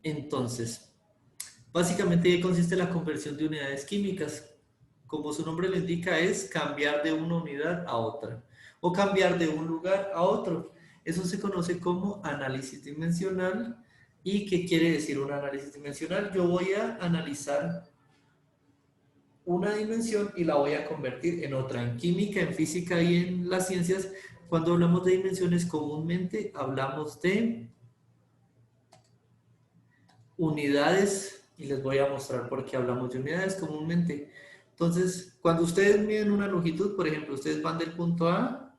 Entonces, básicamente, ¿qué consiste la conversión de unidades químicas? Como su nombre lo indica, es cambiar de una unidad a otra o cambiar de un lugar a otro. Eso se conoce como análisis dimensional. ¿Y qué quiere decir un análisis dimensional? Yo voy a analizar una dimensión y la voy a convertir en otra. En química, en física y en las ciencias, cuando hablamos de dimensiones, comúnmente hablamos de unidades, y les voy a mostrar por qué hablamos de unidades comúnmente. Entonces, cuando ustedes miden una longitud, por ejemplo, ustedes van del punto A,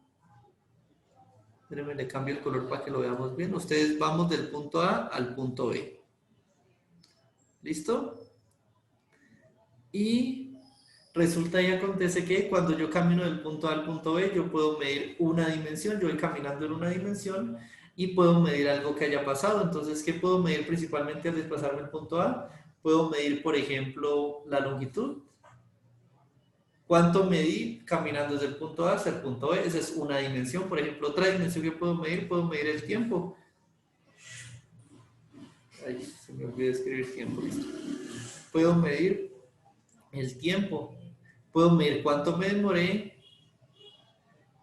déjenme le cambio el color para que lo veamos bien, ustedes vamos del punto A al punto B. ¿Listo? Y resulta y acontece que cuando yo camino del punto A al punto B, yo puedo medir una dimensión, yo voy caminando en una dimensión y puedo medir algo que haya pasado. Entonces, ¿qué puedo medir principalmente al desplazarme del punto A? Puedo medir, por ejemplo, la longitud. ¿Cuánto medí caminando desde el punto A hasta el punto B? Esa es una dimensión. Por ejemplo, otra dimensión que puedo medir el tiempo. Ay, se me olvidó escribir tiempo. Listo. Puedo medir el tiempo. Puedo medir cuánto me demoré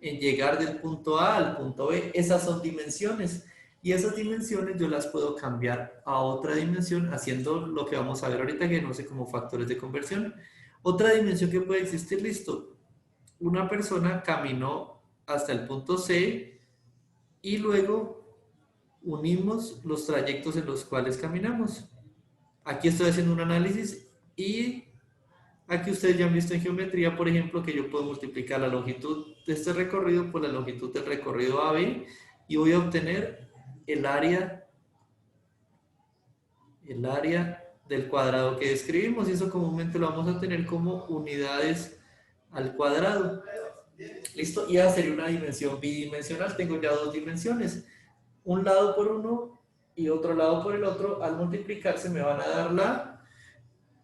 en llegar del punto A al punto B. Esas son dimensiones. Y esas dimensiones yo las puedo cambiar a otra dimensión haciendo lo que vamos a ver ahorita, que no sé, como factores de conversión. Otra dimensión que puede existir, listo. Una persona caminó hasta el punto C y luego unimos los trayectos en los cuales caminamos. Aquí estoy haciendo un análisis y aquí ustedes ya han visto en geometría, por ejemplo, que yo puedo multiplicar la longitud de este recorrido por la longitud del recorrido AB y voy a obtener el área, el área del cuadrado que describimos, y eso comúnmente lo vamos a tener como unidades al cuadrado. ¿Listo? Y esa sería una dimensión bidimensional. Tengo ya dos dimensiones. Un lado por uno y otro lado por el otro. Al multiplicarse me van a dar la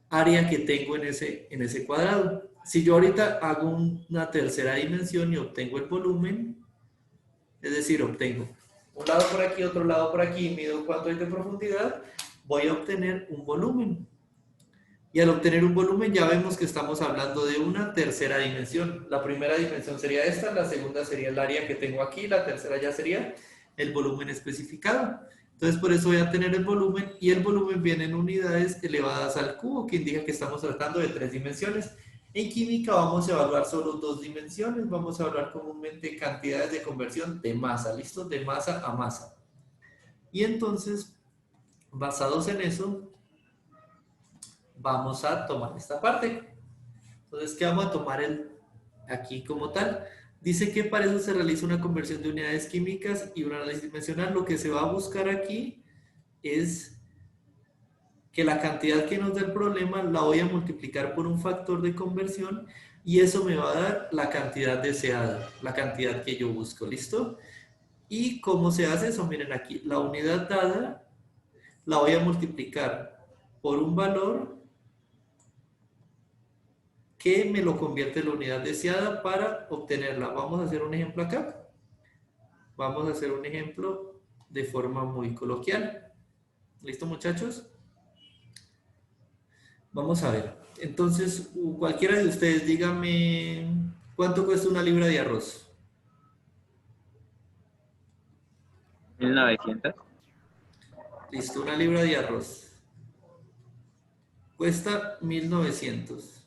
área que tengo en ese cuadrado. Si yo ahorita hago una tercera dimensión y obtengo el volumen, es decir, obtengo un lado por aquí, otro lado por aquí, y mido cuánto hay de profundidad, voy a obtener un volumen. Y al obtener un volumen ya vemos que estamos hablando de una tercera dimensión. La primera dimensión sería esta, la segunda sería el área que tengo aquí, la tercera ya sería el volumen especificado. Entonces por eso voy a tener el volumen, y el volumen viene en unidades elevadas al cubo, que indica que estamos tratando de 3 dimensiones. En química vamos a evaluar solo 2 dimensiones, vamos a evaluar comúnmente cantidades de conversión de masa, ¿listo? De masa a masa. Y entonces, basados en eso, vamos a tomar esta parte. Entonces, ¿qué vamos a tomar aquí como tal? Dice que para eso se realiza una conversión de unidades químicas y un análisis dimensional. Lo que se va a buscar aquí es que la cantidad que nos da el problema la voy a multiplicar por un factor de conversión, y eso me va a dar la cantidad deseada, la cantidad que yo busco. ¿Listo? ¿Y cómo se hace eso? Miren aquí, la unidad dada la voy a multiplicar por un valor que me lo convierte en la unidad deseada para obtenerla. Vamos a hacer un ejemplo acá. Vamos a hacer un ejemplo de forma muy coloquial. ¿Listo, muchachos? Vamos a ver. Entonces, cualquiera de ustedes, dígame, ¿cuánto cuesta una libra de arroz? 1900. Listo, una libra de arroz cuesta 1900.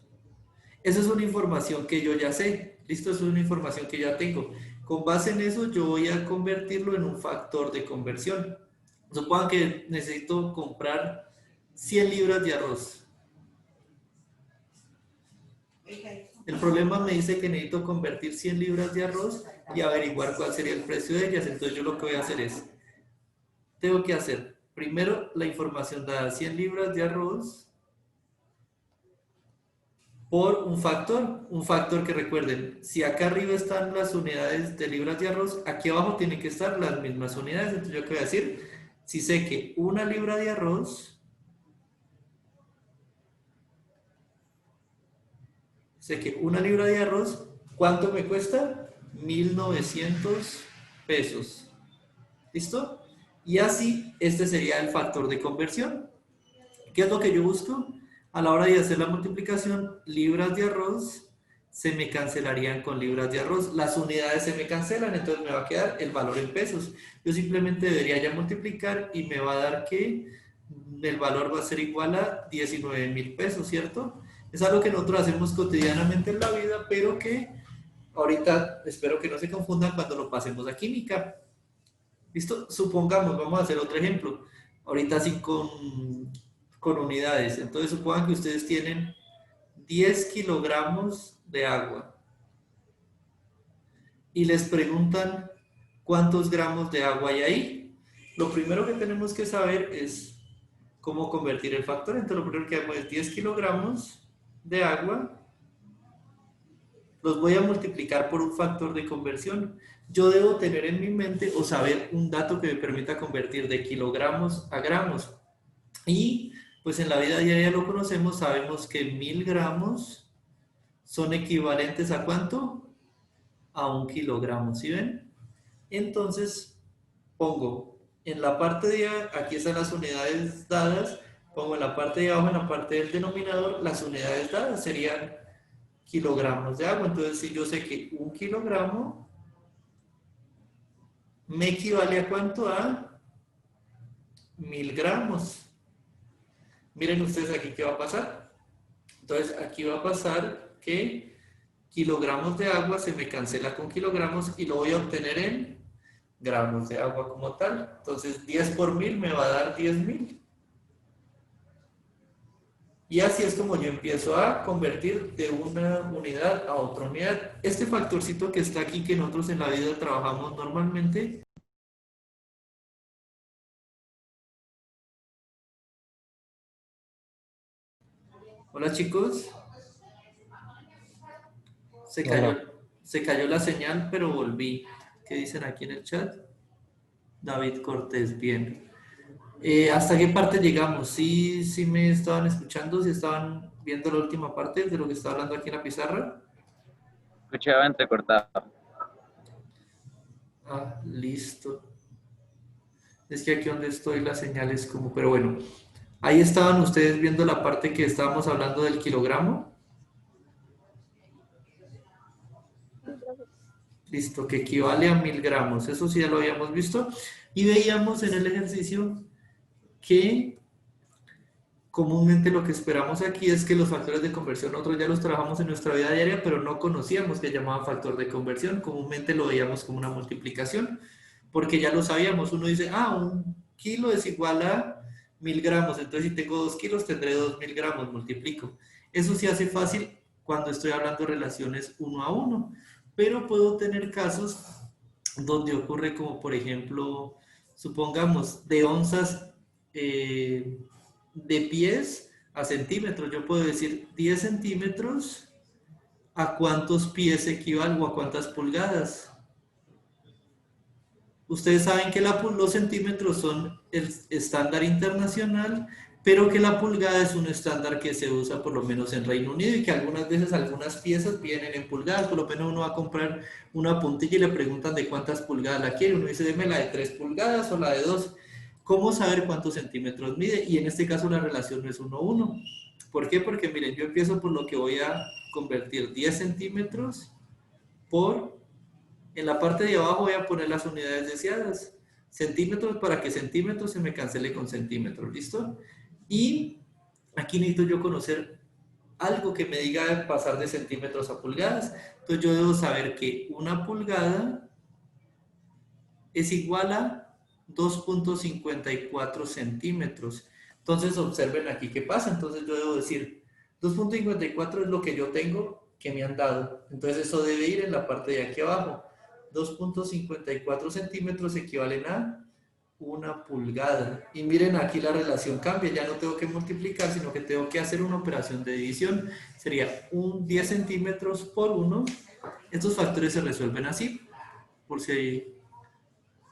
Esa es una información que yo ya sé. Listo, eso es una información que ya tengo. Con base en eso, yo voy a convertirlo en un factor de conversión. Supongan que necesito comprar 100 libras de arroz. El problema me dice que necesito convertir 100 libras de arroz y averiguar cuál sería el precio de ellas. Entonces yo lo que voy a hacer es, tengo que hacer primero la información dada, 100 libras de arroz por un factor que recuerden, si acá arriba están las unidades de libras de arroz, aquí abajo tienen que estar las mismas unidades. Entonces yo qué voy a decir, si sé que una libra de arroz, ¿cuánto me cuesta? 1900 pesos. ¿Listo? Y así, este sería el factor de conversión. ¿Qué es lo que yo busco? A la hora de hacer la multiplicación, libras de arroz se me cancelarían con libras de arroz. Las unidades se me cancelan, entonces me va a quedar el valor en pesos. Yo simplemente debería ya multiplicar y me va a dar que el valor va a ser igual a 19,000 pesos, ¿cierto? Es algo que nosotros hacemos cotidianamente en la vida, pero que ahorita espero que no se confundan cuando lo pasemos a química. ¿Listo? Supongamos, vamos a hacer otro ejemplo. Ahorita sí con unidades. Entonces supongan que ustedes tienen 10 kilogramos de agua y les preguntan cuántos gramos de agua hay ahí. Lo primero que tenemos que saber es cómo convertir el factor. Entonces lo primero que hacemos es 10 kilogramos de agua. Los voy a multiplicar por un factor de conversión. Yo debo tener en mi mente o saber un dato que me permita convertir de kilogramos a gramos. Y pues en la vida diaria lo conocemos, sabemos que 1000 gramos son equivalentes a ¿cuánto? A 1 kilogramo, ¿sí ven? Entonces pongo en la parte de aquí están las unidades dadas, pongo en la parte de abajo, en la parte del denominador, las unidades dadas serían kilogramos de agua. Entonces si yo sé que 1 kilogramo me equivale a ¿cuánto? A 1000 gramos. Miren ustedes aquí qué va a pasar. Entonces aquí va a pasar que kilogramos de agua se me cancela con kilogramos y lo voy a obtener en gramos de agua como tal. Entonces 10 por 1000 me va a dar 10,000. Y así es como yo empiezo a convertir de una unidad a otra unidad. Este factorcito que está aquí, que nosotros en la vida trabajamos normalmente. Hola chicos. Se cayó, Hola. se cayó la señal, pero volví. ¿Qué dicen aquí en el chat? David Cortés, bien. ¿Hasta qué parte llegamos? ¿Sí, sí me estaban escuchando? ¿Sí estaban viendo la última parte de lo que estaba hablando aquí en la pizarra? Escuchaba entrecortado. Ah, listo. Es que aquí donde estoy la señal es como, pero bueno, ahí estaban ustedes viendo la parte que estábamos hablando del kilogramo. Listo, que equivale a 1000 gramos. Eso sí ya lo habíamos visto. Y veíamos en el ejercicio que comúnmente lo que esperamos aquí es que los factores de conversión nosotros ya los trabajamos en nuestra vida diaria, pero no conocíamos que llamaban factor de conversión. Comúnmente lo veíamos como una multiplicación, porque ya lo sabíamos. Uno dice, ah, 1 kilo es igual a 1000 gramos. Entonces, si tengo 2 kilos, tendré 2000 gramos, multiplico. Eso se hace fácil cuando estoy hablando de relaciones uno a uno, pero puedo tener casos donde ocurre como, por ejemplo, supongamos, de onzas de pies a centímetros. Yo puedo decir 10 centímetros, ¿a cuántos pies equivale o a cuántas pulgadas? Ustedes saben que los centímetros son el estándar internacional, pero que la pulgada es un estándar que se usa por lo menos en Reino Unido y que algunas veces algunas piezas vienen en pulgadas. Por lo menos uno va a comprar una puntilla y le preguntan de cuántas pulgadas la quiere. Uno dice, deme la de 3 pulgadas o la de 2. ¿Cómo saber cuántos centímetros mide? Y en este caso la relación no es 1 a 1. ¿Por qué? Porque miren, yo empiezo por lo que voy a convertir 10 centímetros por en la parte de abajo voy a poner las unidades deseadas. Centímetros para que centímetros se me cancele con centímetros, ¿listo? Y aquí necesito yo conocer algo que me diga pasar de centímetros a pulgadas. Entonces yo debo saber que una pulgada es igual a 2,54 centímetros. Entonces observen aquí qué pasa. Entonces yo debo decir 2,54 es lo que yo tengo que me han dado. Entonces eso debe ir en la parte de aquí abajo. 2,54 centímetros equivalen a una pulgada. Y miren, aquí la relación cambia. Ya no tengo que multiplicar, sino que tengo que hacer una operación de división. Sería 10 centímetros por 1. Estos factores se resuelven así. Por si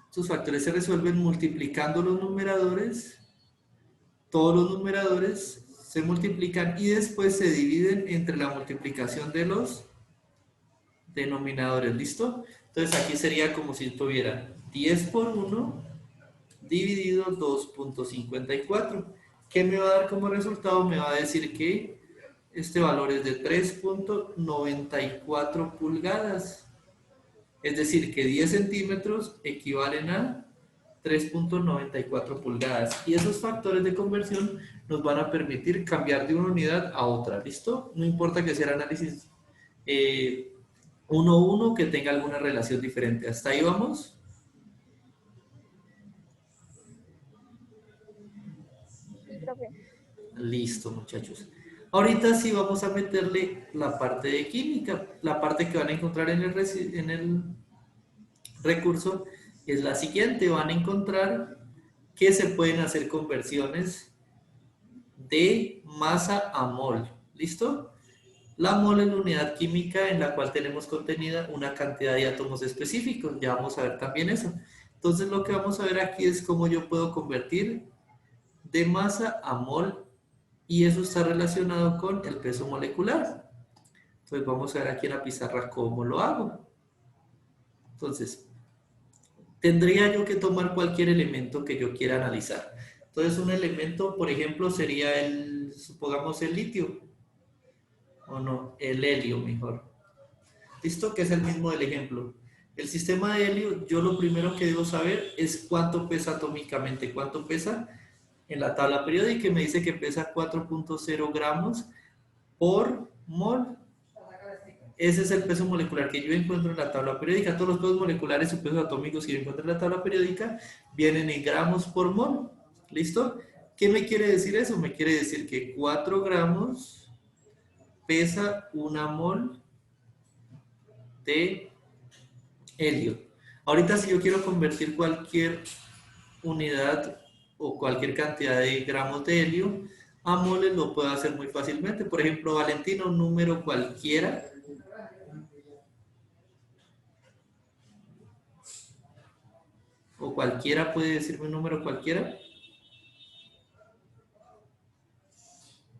estos factores se resuelven multiplicando los numeradores. Todos los numeradores se multiplican y después se dividen entre la multiplicación de los denominadores. ¿Listo? Entonces aquí sería como si tuviera 10 por 1 dividido 2.54. ¿Qué me va a dar como resultado? Me va a decir que este valor es de 3.94 pulgadas. Es decir, que 10 centímetros equivalen a 3.94 pulgadas. Y esos factores de conversión nos van a permitir cambiar de una unidad a otra. ¿Listo? No importa que sea el análisis 1-1, que tenga alguna relación diferente. ¿Hasta ahí vamos? Sí, profe. Listo, muchachos. Ahorita sí vamos a meterle la parte de química. La parte que van a encontrar en el recurso es la siguiente. Van a encontrar que se pueden hacer conversiones de masa a mol. ¿Listo? La mol es la unidad química en la cual tenemos contenida una cantidad de átomos específicos. Ya vamos a ver también eso. Entonces lo que vamos a ver aquí es cómo yo puedo convertir de masa a mol, y eso está relacionado con el peso molecular. Entonces vamos a ver aquí en la pizarra cómo lo hago. Entonces, tendría yo que tomar cualquier elemento que yo quiera analizar. Entonces un elemento, por ejemplo, sería supongamos el litio, o no, el helio mejor. ¿Listo? Que es el mismo del ejemplo. El sistema de helio, yo lo primero que debo saber es cuánto pesa atómicamente, cuánto pesa en la tabla periódica, y me dice que pesa 4.0 gramos por mol. Ese es el peso molecular que yo encuentro en la tabla periódica. Todos los pesos moleculares y pesos atómicos que yo encuentro en la tabla periódica vienen en gramos por mol. ¿Listo? ¿Qué me quiere decir eso? Me quiere decir que 4 gramos pesa una mol de helio. Ahorita, si yo quiero convertir cualquier unidad o cualquier cantidad de gramos de helio a moles, lo puedo hacer muy fácilmente. Por ejemplo, Valentina, un número cualquiera. O cualquiera puede decirme un número cualquiera.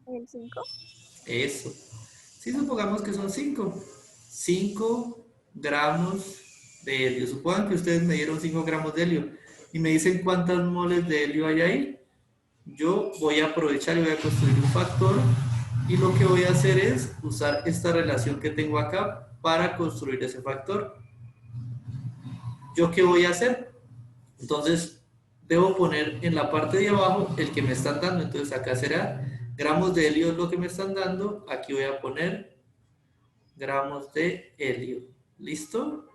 ¿El 5? Eso. Si supongamos que son 5. 5 gramos de helio. Supongan que ustedes me dieron 5 gramos de helio y me dicen cuántas moles de helio hay ahí. Yo voy a aprovechar y voy a construir un factor, y lo que voy a hacer es usar esta relación que tengo acá para construir ese factor. ¿Yo qué voy a hacer? Entonces, debo poner en la parte de abajo el que me están dando. Entonces, acá será gramos de helio es lo que me están dando. Aquí voy a poner gramos de helio. ¿Listo?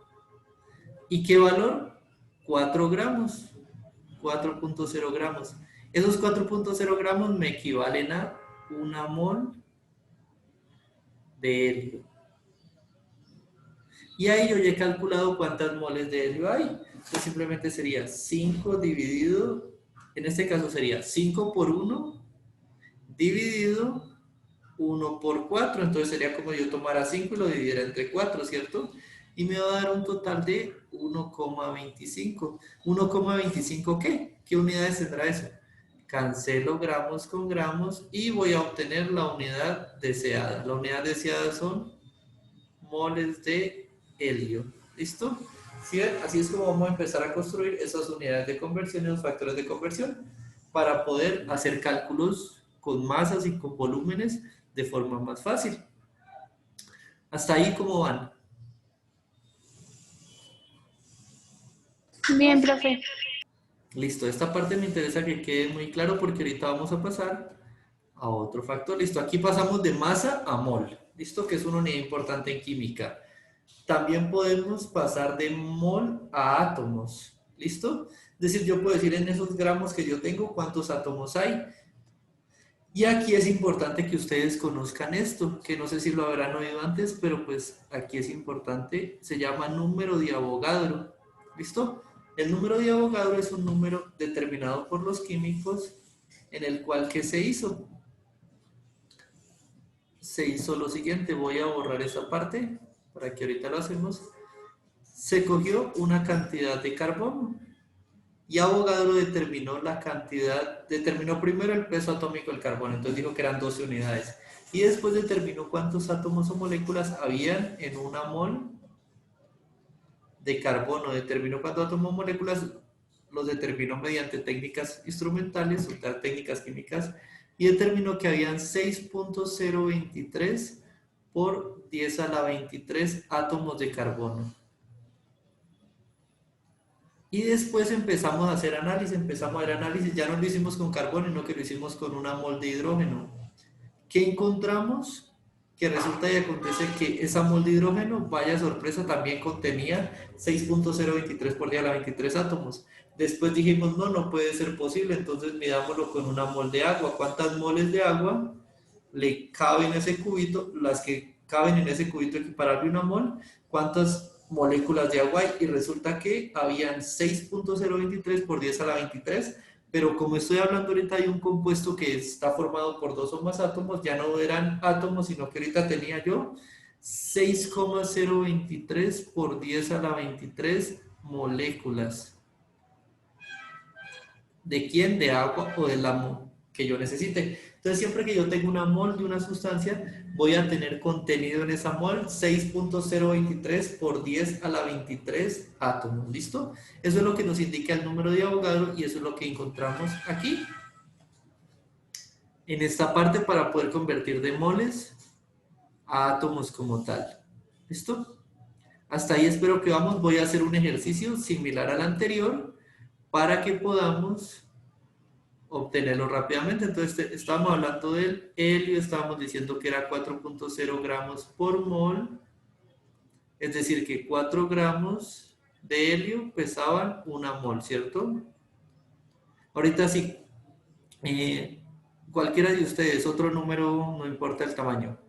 ¿Y qué valor? 4 gramos. 4.0 gramos. Esos 4.0 gramos me equivalen a una mol de helio. Y ahí yo ya he calculado cuántas moles de helio hay. Entonces simplemente sería 5 dividido, en este caso sería 5 por 1 dividido 1 por 4. Entonces sería como yo tomara 5 y lo dividiera entre 4, ¿cierto? Y me va a dar un total de 1,25. ¿1,25 qué? ¿Qué unidades tendrá eso? Cancelo gramos con gramos y voy a obtener la unidad deseada. La unidad deseada son moles de helio. ¿Listo? ¿Sí? Así es como vamos a empezar a construir esas unidades de conversión y los factores de conversión para poder hacer cálculos con masas y con volúmenes de forma más fácil. ¿Hasta ahí cómo van? Bien, profe. Listo, esta parte me interesa que quede muy claro porque ahorita vamos a pasar a otro factor. Listo, aquí pasamos de masa a mol. Listo, que es una unidad importante en química. También podemos pasar de mol a átomos. ¿Listo? Es decir, yo puedo decir en esos gramos que yo tengo cuántos átomos hay. Y aquí es importante que ustedes conozcan esto, que no sé si lo habrán oído antes, pero pues aquí es importante. Se llama número de Avogadro. ¿Listo? El número de Avogadro es un número determinado por los químicos en el cual, ¿qué se hizo? Se hizo lo siguiente, voy a borrar esa parte para que ahorita lo hacemos. Se cogió una cantidad de carbono y Avogadro determinó la cantidad, determinó primero el peso atómico del carbono, entonces dijo que eran 12 unidades, y después determinó cuántos átomos o moléculas habían en una mol de carbono, determinó cuántos átomos o moléculas los determinó mediante técnicas instrumentales, o sea, técnicas químicas, y determinó que habían 6.023 por 10 a la 23 átomos de carbono. Y después empezamos a hacer análisis, ya no lo hicimos con carbono, sino que lo hicimos con una mol de hidrógeno. ¿Qué encontramos? Que resulta y acontece que esa mol de hidrógeno, vaya sorpresa, también contenía 6.023 por 10 a la 23 átomos. Después dijimos, no, no puede ser posible, entonces midámoslo con una mol de agua. ¿Cuántas moles de agua le caben a ese cubito? Las que caben en ese cubito equiparable a una mol. ¿Cuántas moléculas de agua hay? Y resulta que habían 6.023 por 10 a la 23, pero como estoy hablando ahorita hay un compuesto que está formado por 2 o más átomos, ya no eran átomos, sino que ahorita tenía yo 6.023 por 10 a la 23 moléculas. ¿De quién? De agua o del mol que yo necesite. Entonces, siempre que yo tengo una mol de una sustancia, voy a tener contenido en esa mol 6.023 por 10 a la 23 átomos. ¿Listo? Eso es lo que nos indica el número de Avogadro y eso es lo que encontramos aquí. En esta parte para poder convertir de moles a átomos como tal. ¿Listo? Hasta ahí espero que vamos. Voy a hacer un ejercicio similar al anterior para que podamos obtenerlo rápidamente. Entonces estábamos hablando del helio, estábamos diciendo que era 4.0 gramos por mol, es decir que 4 gramos de helio pesaban una mol, ¿cierto? Ahorita sí, cualquiera de ustedes, otro número, no importa el tamaño.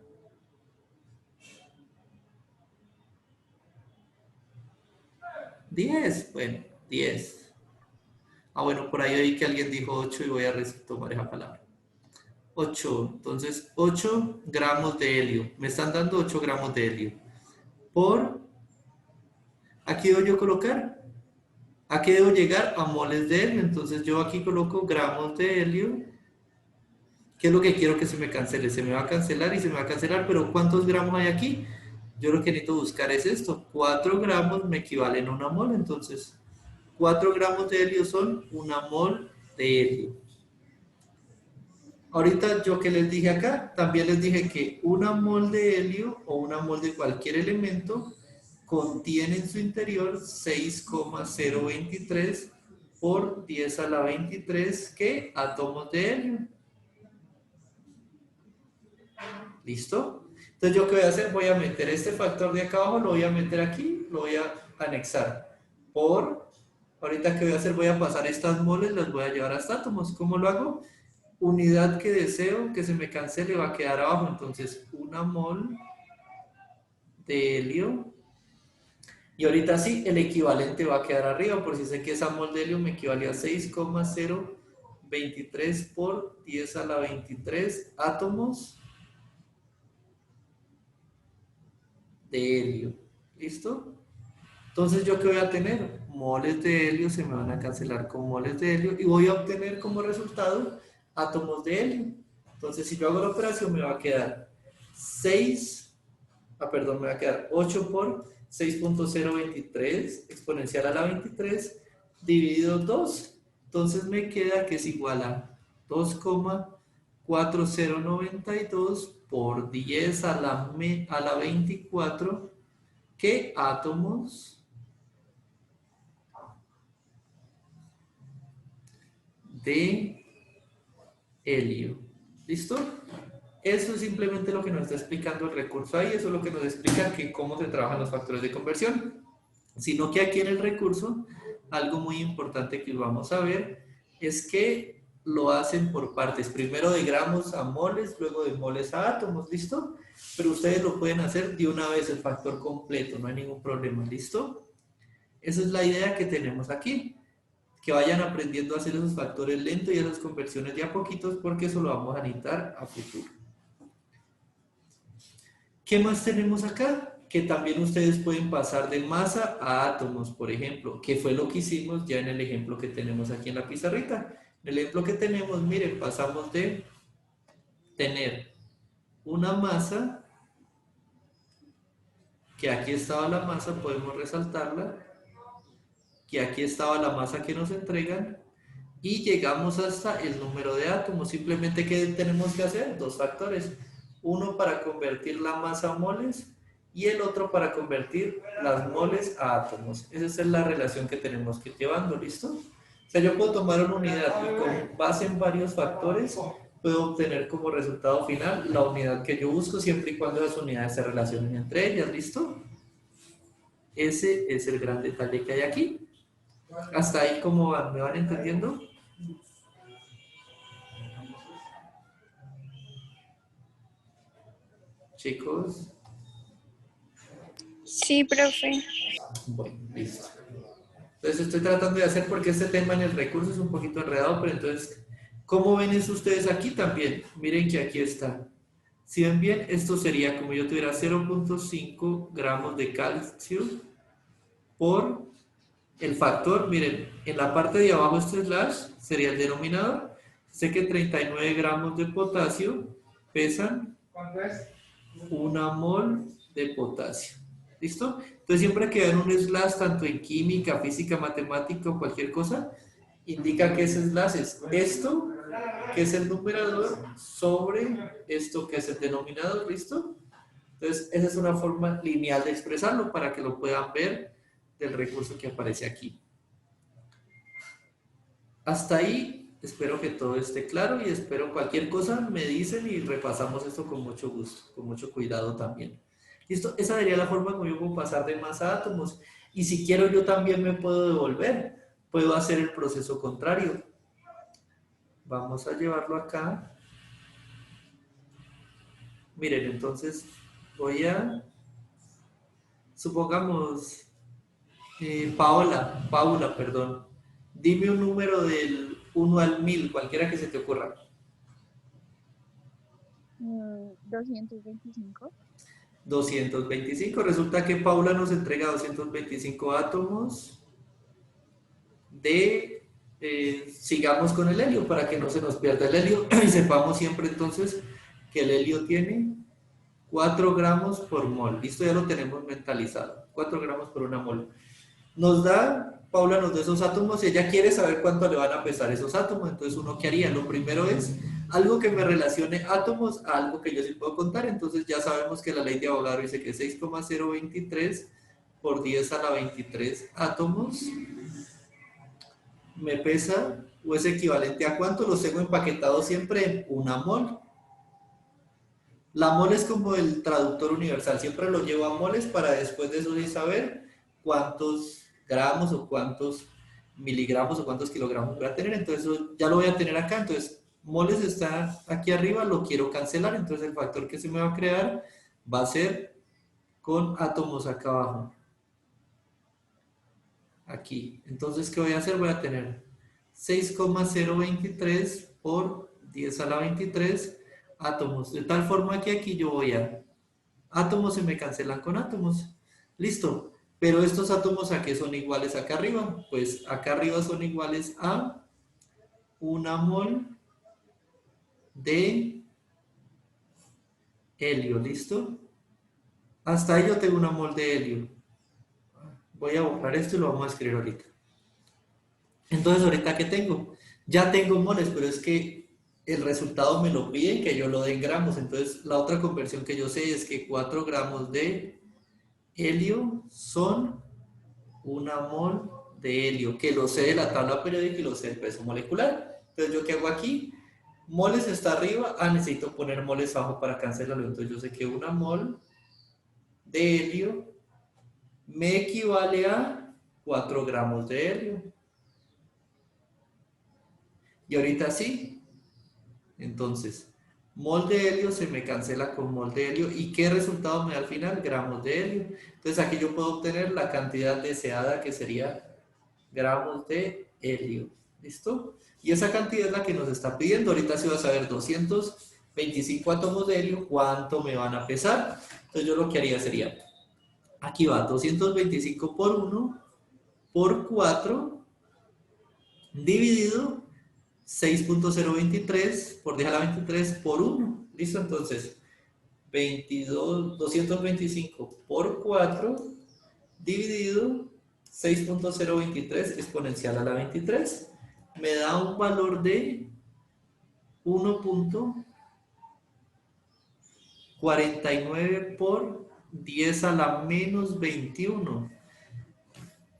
¿10? Bueno, 10. Ah, bueno, por ahí oí que alguien dijo 8 y voy a tomar esa palabra. 8, entonces 8 gramos de helio. Me están dando 8 gramos de helio. Por, aquí debo yo colocar, aquí debo llegar a moles de helio. Entonces yo aquí coloco gramos de helio. ¿Qué es lo que quiero que se me cancele? Se me va a cancelar y se me va a cancelar, pero ¿cuántos gramos hay aquí? Yo lo que necesito buscar es esto. 4 gramos me equivalen a una mol, entonces 4 gramos de helio son una mol de helio. Ahorita yo que les dije acá, también les dije que una mol de helio o una mol de cualquier elemento contiene en su interior 6.023 por 10 a la 23, ¿qué? Átomos de helio. ¿Listo? Entonces, ¿yo qué voy a hacer? Voy a meter este factor de acá abajo, lo voy a meter aquí, lo voy a anexar. Ahorita ¿qué voy a hacer? Voy a pasar estas moles, las voy a llevar hasta átomos. ¿Cómo lo hago? Unidad que deseo que se me cancele va a quedar abajo. Entonces, una mol de helio. Y ahorita sí, el equivalente va a quedar arriba, por si sé que esa mol de helio me equivale a 6.023 por 10 a la 23 átomos de helio. ¿Listo? Entonces, ¿yo qué voy a tener? Moles de helio se me van a cancelar con moles de helio y voy a obtener como resultado átomos de helio. Entonces, si yo hago la operación, me va a quedar 8 por 6.023 exponencial a la 23 dividido 2. Entonces, me queda que es igual a 2,4092 por 10 a la 24, ¿qué átomos de helio? ¿Listo? Eso es simplemente lo que nos está explicando el recurso ahí, eso es lo que nos explica que cómo se trabajan los factores de conversión. Sino que aquí en el recurso, algo muy importante que vamos a ver es que lo hacen por partes, primero de gramos a moles, luego de moles a átomos, ¿listo? Pero ustedes lo pueden hacer de una vez el factor completo, no hay ningún problema, ¿listo? Esa es la idea que tenemos aquí, que vayan aprendiendo a hacer esos factores lentos y esas conversiones de a poquitos, porque eso lo vamos a necesitar a futuro. ¿Qué más tenemos acá? Que también ustedes pueden pasar de masa a átomos, por ejemplo, que fue lo que hicimos ya en el ejemplo que tenemos aquí en la pizarrita. En el ejemplo que tenemos, miren, pasamos de tener una masa, que aquí estaba la masa, podemos resaltarla, que aquí estaba la masa que nos entregan, y llegamos hasta el número de átomos. Simplemente, ¿qué tenemos que hacer? Dos factores. Uno para convertir la masa a moles y el otro para convertir las moles a átomos. Esa es la relación que tenemos que ir llevando, ¿listo? O sea, yo puedo tomar una unidad y con base en varios factores puedo obtener como resultado final la unidad que yo busco, siempre y cuando las unidades se relacionen entre ellas, ¿listo? Ese es el gran detalle que hay aquí. Hasta ahí, ¿cómo van? ¿Me van entendiendo? Chicos, Sí, profe. bueno, listo. Entonces estoy tratando de hacer, porque este tema en el recurso es un poquito enredado, pero entonces, ¿cómo ven eso ustedes aquí también? Miren que aquí está. Si ven bien, esto sería como yo tuviera 0.5 gramos de calcio por el factor. Miren, en la parte de abajo este slash sería el denominador. Sé que 39 gramos de potasio pesan 1 mol de potasio. ¿Listo? Entonces, siempre que vean un slash, tanto en química, física, matemática o cualquier cosa, indica que ese slash es esto, que es el numerador, sobre esto, que es el denominador. ¿Listo? Entonces, esa es una forma lineal de expresarlo para que lo puedan ver del recurso que aparece aquí. Hasta ahí, espero que todo esté claro y espero cualquier cosa me dicen y repasamos esto con mucho gusto, con mucho cuidado también. ¿Listo? Esa sería la forma como yo puedo pasar de masa a átomos. Y si quiero, yo también me puedo devolver. Puedo hacer el proceso contrario. Vamos a llevarlo acá. Miren, entonces voy a, supongamos, Paula, perdón. Dime un número del 1 al 1000, cualquiera que se te ocurra. 225. 225. Resulta que Paula nos entrega 225 átomos de, sigamos con el helio para que no se nos pierda el helio y sepamos siempre entonces que el helio tiene 4 gramos por mol. Listo, ya lo tenemos mentalizado. 4 gramos por una mol. Nos da, Paula nos da esos átomos y ella quiere saber cuánto le van a pesar esos átomos. Entonces, uno que haría, lo primero es algo que me relacione átomos a algo que yo sí puedo contar. Entonces, ya sabemos que la ley de Avogadro dice que 6,023 por 10 a la 23 átomos me pesa, o es equivalente a cuánto. Los tengo empaquetados siempre en una mol. La mol es como el traductor universal, siempre lo llevo a moles para después de eso sí saber cuántos gramos o cuántos miligramos o cuántos kilogramos voy a tener. Entonces eso ya lo voy a tener acá. Entonces moles está aquí arriba, lo quiero cancelar. Entonces el factor que se me va a crear va a ser con átomos acá abajo. Aquí. Entonces, ¿qué voy a hacer? Voy a tener 6,023 por 10 a la 23 átomos. De tal forma que aquí yo voy a... Átomos se me cancelan con átomos. Listo. Pero estos átomos, ¿a qué son iguales acá arriba? Pues acá arriba son iguales a 1 mol de helio. ¿Listo? Hasta ahí yo tengo 1 mol de helio. Voy a borrar esto y lo vamos a escribir ahorita. Entonces, ¿ahorita qué tengo? Ya tengo moles, pero es que el resultado me lo pide que yo lo dé en gramos. Entonces, la otra conversión que yo sé es que 4 gramos de helio son 1 mol de helio, que lo sé de la tabla periódica y lo sé del peso molecular. Entonces, ¿yo qué hago aquí? Moles está arriba. Necesito poner moles abajo para cancelarlo. Entonces, yo sé que 1 mol de helio me equivale a 4 gramos de helio. Y ahorita sí. Entonces, mol de helio se me cancela con mol de helio. ¿Y qué resultado me da al final? Gramos de helio. Entonces, aquí yo puedo obtener la cantidad deseada, que sería gramos de helio. ¿Listo? Y esa cantidad es la que nos está pidiendo. Ahorita sí va a saber 225 átomos de helio, ¿cuánto me van a pesar? Entonces, yo lo que haría sería, aquí va, 225 por 1 por 4 dividido 6,023 por 10 a la 23 por 1. ¿Listo? Entonces, 225 por 4 dividido 6.023 exponencial a la 23 me da un valor de 1.49 por 10 a la menos 21.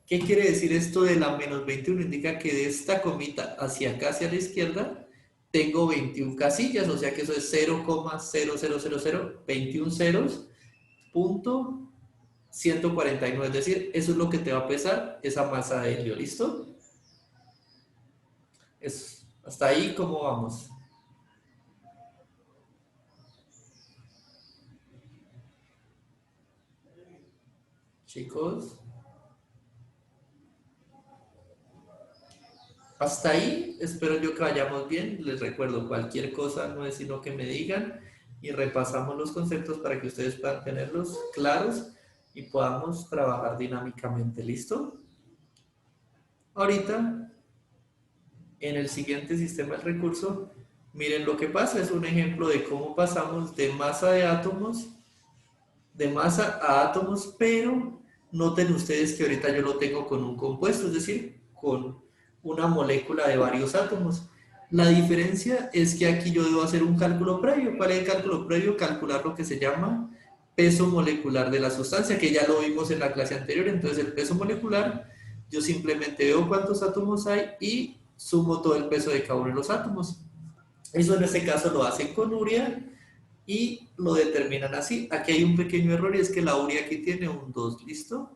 ¿Qué quiere decir esto de la menos 21? Indica que de esta comita hacia acá, hacia la izquierda, tengo 21 casillas, o sea que eso es 0,0000, 21 ceros, punto 149. Es decir, eso es lo que te va a pesar esa masa de helio, ¿listo? Hasta ahí, ¿cómo vamos? Chicos. Hasta ahí, espero yo que vayamos bien. Les recuerdo, cualquier cosa no es sino que me digan y repasamos los conceptos para que ustedes puedan tenerlos claros y podamos trabajar dinámicamente. ¿Listo? Ahorita, en el siguiente sistema del recurso, miren lo que pasa. Es un ejemplo de cómo pasamos de masa de átomos, de masa a átomos, pero noten ustedes que ahorita yo lo tengo con un compuesto, es decir, con una molécula de varios átomos. La diferencia es que aquí yo debo hacer un cálculo previo. ¿Cuál es el cálculo previo? Calcular lo que se llama peso molecular de la sustancia, que ya lo vimos en la clase anterior. Entonces el peso molecular, yo simplemente veo cuántos átomos hay y sumo todo el peso de cada uno de los átomos. Eso en este caso lo hacen con urea y lo determinan así. Aquí hay un pequeño error y es que la urea aquí tiene un 2, ¿listo?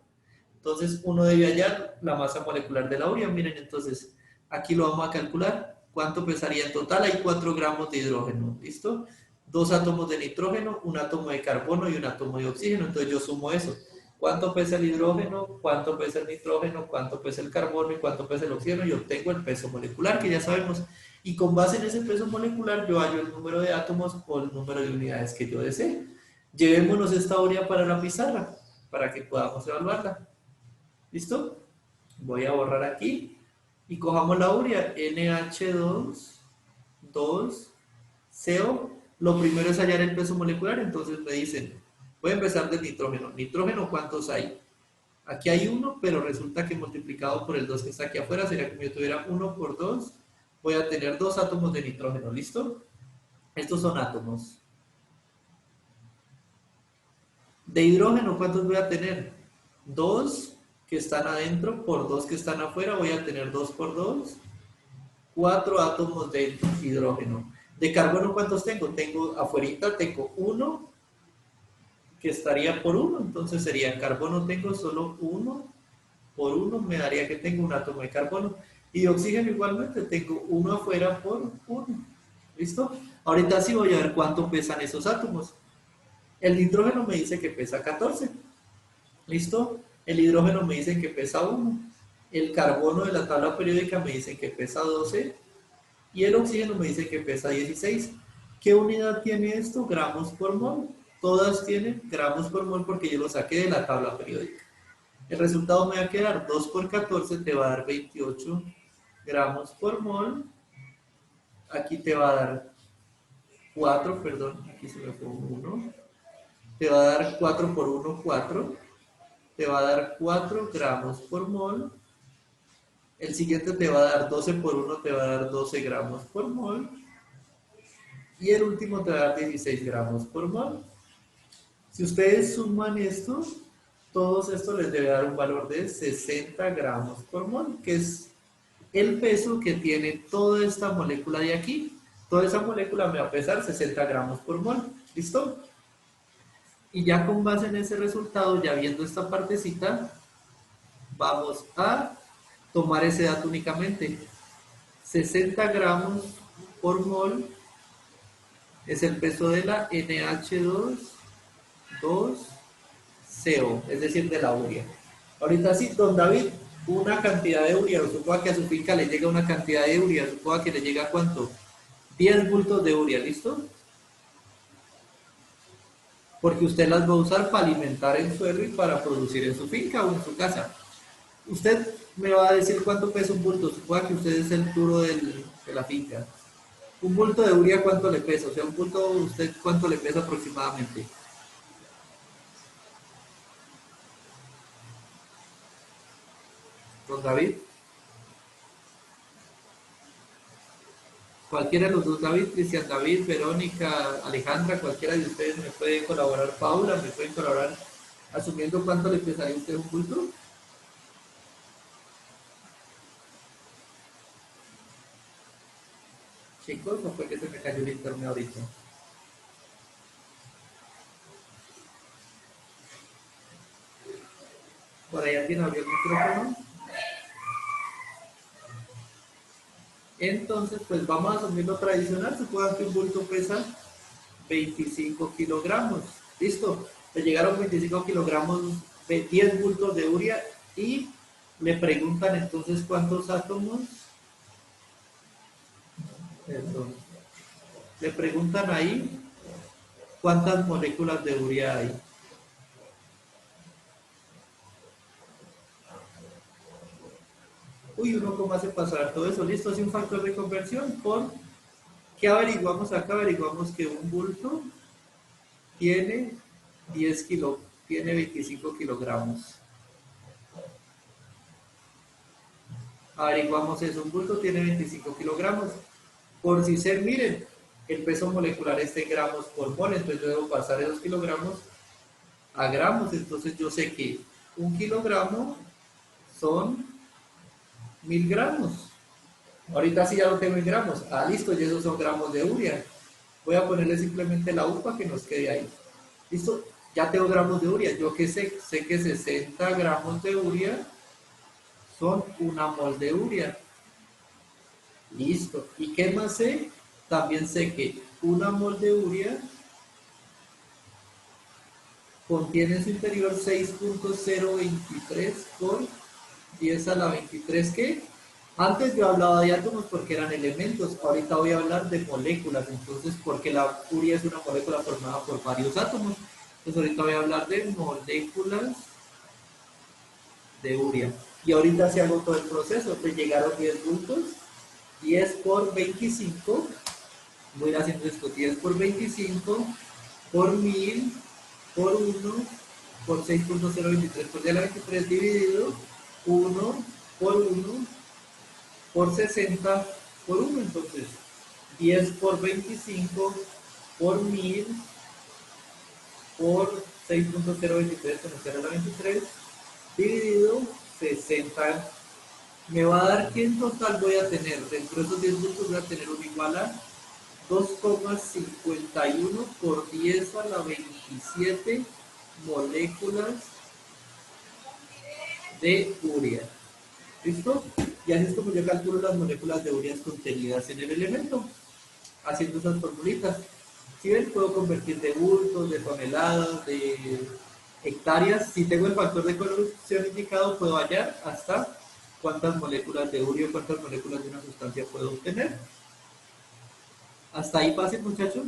Entonces uno debe hallar la masa molecular de la urea. Miren, entonces aquí lo vamos a calcular. ¿Cuánto pesaría en total? Hay 4 gramos de hidrógeno, ¿listo? 2 átomos de nitrógeno, un átomo de carbono y un átomo de oxígeno. Entonces yo sumo eso. ¿Cuánto pesa el hidrógeno? ¿Cuánto pesa el nitrógeno? ¿Cuánto pesa el carbono? ¿Y cuánto pesa el oxígeno? Y obtengo el peso molecular, que ya sabemos. Y con base en ese peso molecular yo hallo el número de átomos o el número de unidades que yo desee. Llevémonos esta urea para la pizarra, para que podamos evaluarla. ¿Listo? Voy a borrar aquí y cojamos la urea, NH2, 2CO. Lo primero es hallar el peso molecular, entonces me dicen, voy a empezar del nitrógeno. ¿Nitrógeno cuántos hay? Aquí hay 1, pero resulta que multiplicado por el 2 que está aquí afuera, sería como si yo tuviera 1 por 2, voy a tener 2 átomos de nitrógeno, ¿listo? Estos son átomos. De hidrógeno, ¿cuántos voy a tener? 2 que están adentro por 2 que están afuera, voy a tener 2 por 2, 4 átomos de hidrógeno. De carbono, ¿cuántos tengo? Tengo afuera, tengo 1 que estaría por 1, entonces sería carbono, tengo solo 1 por 1, me daría que tengo un átomo de carbono. Y de oxígeno igualmente, tengo 1 afuera por 1. ¿Listo? Ahorita sí voy a ver cuánto pesan esos átomos. El nitrógeno me dice que pesa 14. ¿Listo? El hidrógeno me dice que pesa 1. El carbono de la tabla periódica me dice que pesa 12. Y el oxígeno me dice que pesa 16. ¿Qué unidad tiene esto? Gramos por mol. Todas tienen gramos por mol porque yo lo saqué de la tabla periódica. El resultado me va a quedar 2 por 14 te va a dar 28 gramos por mol. Aquí te va a dar 4, perdón, aquí se me fue un 1. Te va a dar 4 por 1, 4. Te va a dar 4 gramos por mol. El siguiente te va a dar 12 por 1, te va a dar 12 gramos por mol. Y el último te va a dar 16 gramos por mol. Si ustedes suman esto, todos estos les debe dar un valor de 60 gramos por mol, que es el peso que tiene toda esta molécula de aquí. Toda esa molécula me va a pesar 60 gramos por mol. ¿Listo? Y ya con base en ese resultado, ya viendo esta partecita, vamos a tomar ese dato únicamente. 60 gramos por mol es el peso de la NH2, 2CO, es decir, de la urea. Ahorita sí, don David, una cantidad de urea, suponga que a su finca le llega una cantidad de urea, suponga que le llega ¿cuánto? 10 bultos de urea, ¿listo? Porque usted las va a usar para alimentar el suelo y para producir en su finca o en su casa. Usted me va a decir cuánto pesa un bulto, suponga que usted es el duro de la finca. Un bulto de urea, ¿cuánto le pesa? O sea, un bulto, ¿usted cuánto le pesa aproximadamente? Don David. Cualquiera de los dos David, Cristian David, Verónica, Alejandra, cualquiera de ustedes me puede colaborar. Paula, me pueden colaborar asumiendo cuánto le pesaría a usted un bulto. Chicos, no fue que se me cayó el internet ahorita. Por ahí alguien abrió el micrófono. Entonces, pues vamos a asumir lo tradicional. Supongan que un bulto pesa 25 kilogramos. ¿Listo? Le llegaron 25 kilogramos, 10 bultos de urea y le preguntan entonces cuántos átomos. Perdón. Le preguntan ahí cuántas moléculas de urea hay. Uy, uno cómo hace pasar todo eso. Listo, hace un factor de conversión por... ¿Qué averiguamos acá? Averiguamos que un bulto tiene 25 kilogramos. Averiguamos eso, un bulto tiene 25 kilogramos. Por si se miren, el peso molecular está en gramos por mol, entonces yo debo pasar esos kilogramos a gramos. Entonces yo sé que un kilogramo son 1000 gramos. Ahorita sí ya lo tengo en gramos. Ah, listo, y esos son gramos de urea. Voy a ponerle simplemente la U para que nos quede ahí. Listo, ya tengo gramos de urea. Yo que sé que 60 gramos de urea son 1 mol de urea. Listo. ¿Y qué más sé? También sé que 1 mol de urea contiene en su interior 6.023 por 10 a la 23, ¿qué? Antes yo hablaba de átomos porque eran elementos, ahorita voy a hablar de moléculas, entonces porque la urea es una molécula formada por varios átomos, entonces ahorita voy a hablar de moléculas de urea. Y ahorita sí hago todo el proceso, pues llegaron 10 bultos, 10 por 25, voy a ir haciendo esto, 10 por 25, por 1000, por 1, por 6.023, por 10 a la 23 dividido 1 por 1 por 60 por 1, entonces 10 por 25 por 1000 por 6.023 con 0 a la 23 dividido 60 me va a dar que en total voy a tener, dentro de esos 10 bultos voy a tener un igual a 2,51 por 10 a la 27 moléculas de urea. ¿Listo? Y así es como yo calculo las moléculas de urea contenidas en el elemento, haciendo esas formulitas. Si ven, puedo convertir de bultos, de toneladas, de hectáreas. Si tengo el factor de conversión indicado, puedo hallar hasta cuántas moléculas de urea o cuántas moléculas de una sustancia puedo obtener. ¿Hasta ahí fácil, muchachos?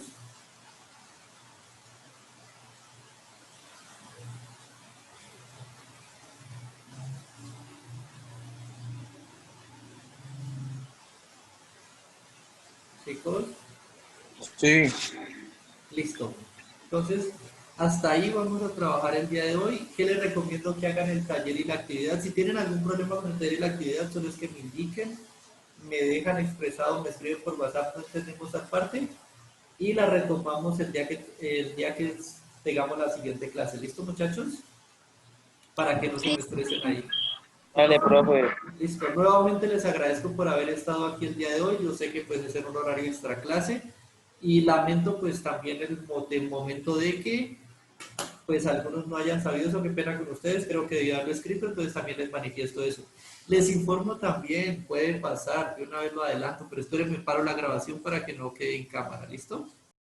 Chicos. Sí. Listo. Entonces, hasta ahí vamos a trabajar el día de hoy. ¿Qué les recomiendo que hagan el taller y la actividad? Si tienen algún problema con el taller y la actividad, solo es que me indiquen, me dejan expresado, me escriben por WhatsApp, no entendemos esa parte y la retomamos el día que tengamos la siguiente clase. ¿Listo, muchachos? Para que no se me estresen ahí. Dale, profe. Listo, nuevamente les agradezco por haber estado aquí el día de hoy. Yo sé que pues es en un horario extra clase y lamento pues también el momento de que pues algunos no hayan sabido eso, qué pena con ustedes, creo que debía haberlo escrito, entonces también les manifiesto eso. Les informo también, puede pasar, de una vez lo adelanto, pero espérenme, paro la grabación para que no quede en cámara, ¿listo?